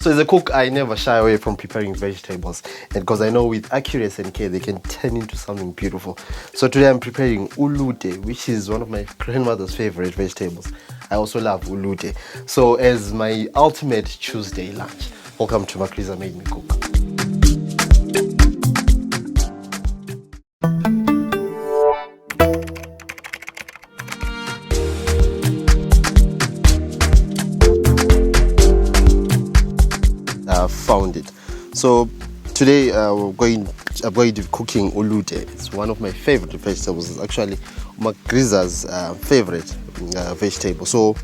So as a cook, I never shy away from preparing vegetables, and because I know with accuracy and care, they can turn into something beautiful. So today I'm preparing ullute, which is one of my grandmother's favorite vegetables. I also love ullute. So as my ultimate Tuesday lunch, welcome to Magriza Made Me Cook. Found it. So today I'm going to be cooking ulude. It's one of my favorite vegetables. It's actually Magriza's favorite vegetable. So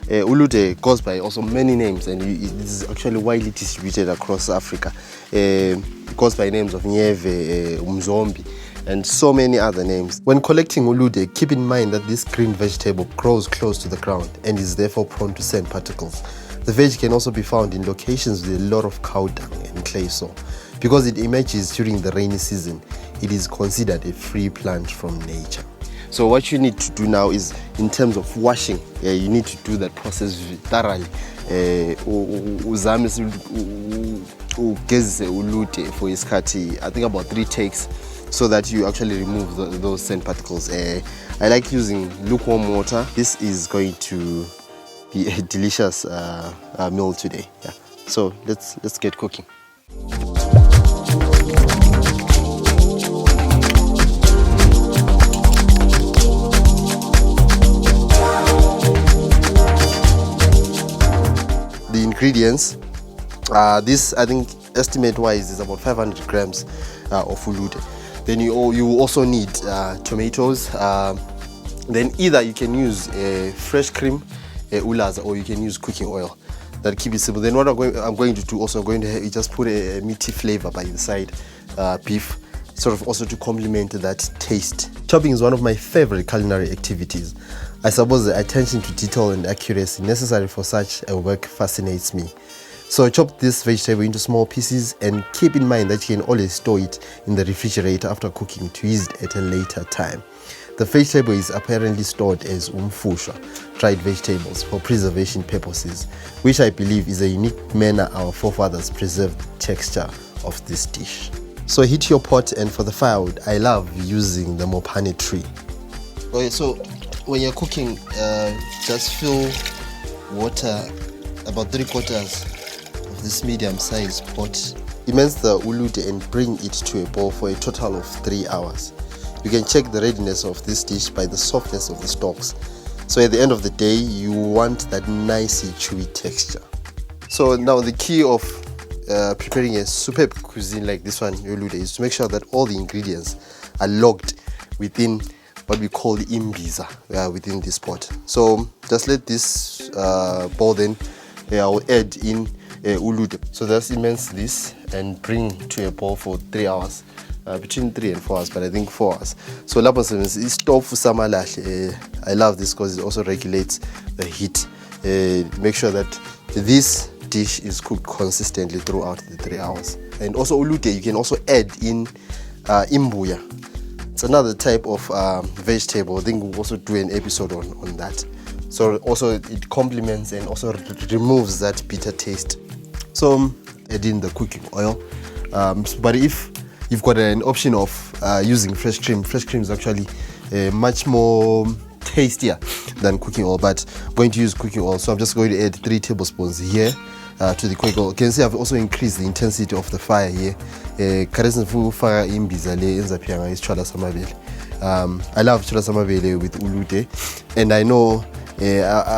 ulude goes by also many names, and it is actually widely distributed across Africa. It goes by names of Nyevhe, umzombi, and so many other names. When collecting ulude, keep in mind that this green vegetable grows close to the ground and is therefore prone to sand particles. The veg can also be found in locations with a lot of cow dung and clay soil. Because it emerges during the rainy season, it is considered a free plant from nature. So what you need to do now is, in terms of washing, you need to do that process thoroughly. Ugeze ullute for isikhathi, I think about 3 takes, so that you actually remove those sand particles. I like using lukewarm water. This is going to be a delicious meal today. Yeah. So let's get cooking. The ingredients, this I think estimate wise is about 500 grams of ulude. Then you also need tomatoes. Then either you can use fresh cream, Ulaza, or you can use cooking oil. That keep it simple. Then what I'm going to do also, I'm going to just put a meaty flavor by the side, beef, sort of also to complement that taste. Chopping is one of my favorite culinary activities. I suppose the attention to detail and accuracy necessary for such a work fascinates me. So chop this vegetable into small pieces, and keep in mind that you can always store it in the refrigerator after cooking to use it at a later time. The vegetable is apparently stored as umfusha, dried vegetables, for preservation purposes, which I believe is a unique manner our forefathers preserved the texture of this dish. So heat your pot, and for the firewood, I love using the mopane tree. Okay, so when you're cooking, just fill water about 3/4 of this medium-sized pot. Immerse the ulude and bring it to a boil for a total of 3 hours. You can check the readiness of this dish by the softness of the stalks. So at the end of the day, you want that nicey chewy texture. So now the key of preparing a superb cuisine like this one, ulude, is to make sure that all the ingredients are locked within what we call the imbiza within this pot. So just let this boil. Then I'll add in ulude. So just immerse this and bring to a boil for 3 hours. Between 3 and 4 hours, but I think 4 hours. So lapho is tofu samalahle. I love this because it also regulates the heat. Make sure that this dish is cooked consistently throughout the 3 hours. And also ulude, you can also add in Imbuya. It's another type of vegetable. I think we'll also do an episode on that. So also it complements and also removes that bitter taste. So add in the cooking oil. But if you've got an option of using fresh cream. Fresh cream is actually much more tastier than cooking oil, but I'm going to use cooking oil. So I'm just going to add 3 tablespoons here to the cooking oil. You can see I've also increased the intensity of the fire here. Isitshwala Samabele. I love Isitshwala Samabele with ulude, and I know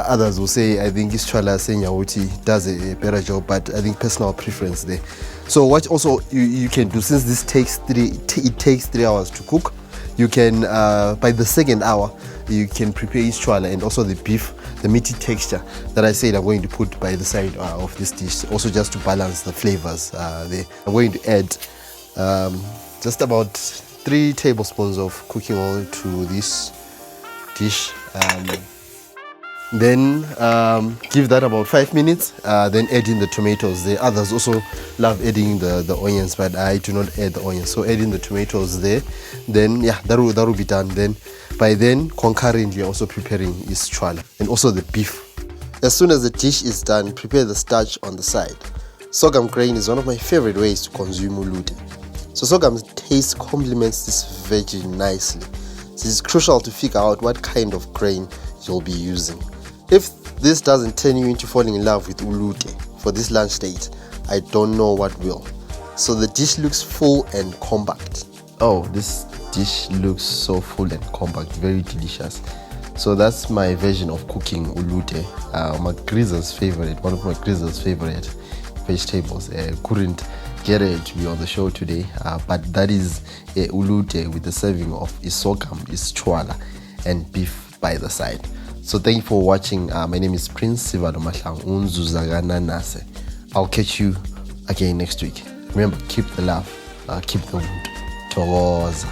others will say I think Isitshwala Samabele does a better job, but I think personal preference there. So what also you can do, since this takes 3 hours to cook, you can by the 2nd hour you can prepare Isitshwala and also the beef, the meaty texture that I said I'm going to put by the side of this dish, also just to balance the flavors there. I'm going to add just about 3 tablespoons of cooking oil to this dish. Then give that about 5 minutes, then add in the tomatoes. The others also love adding the onions, but I do not add the onions. So add in the tomatoes there. Then yeah, that will be done. Then by then concurrently also preparing Isitshwala and also the beef. As soon as the dish is done, prepare the starch on the side. sorghum grain is one of my favorite ways to consume ulude. So sorghum's taste complements this veggie nicely. So it's crucial to figure out what kind of grain you'll be using. If this doesn't turn you into falling in love with ulude for this lunch date, I don't know what will. So the dish looks full and compact. Oh, this dish looks so full and compact, very delicious. So that's my version of cooking ulude, Magriza's favorite, one of Magriza's favorite vegetables. Couldn't get it to be on the show today, but that is ulude with the serving of Isitshwala and beef by the side. So thank you for watching. My name is Prince Sivado Mahlang Unzuzagana Nase. I'll catch you again next week. Remember, keep the love, keep the wood. Ulaza.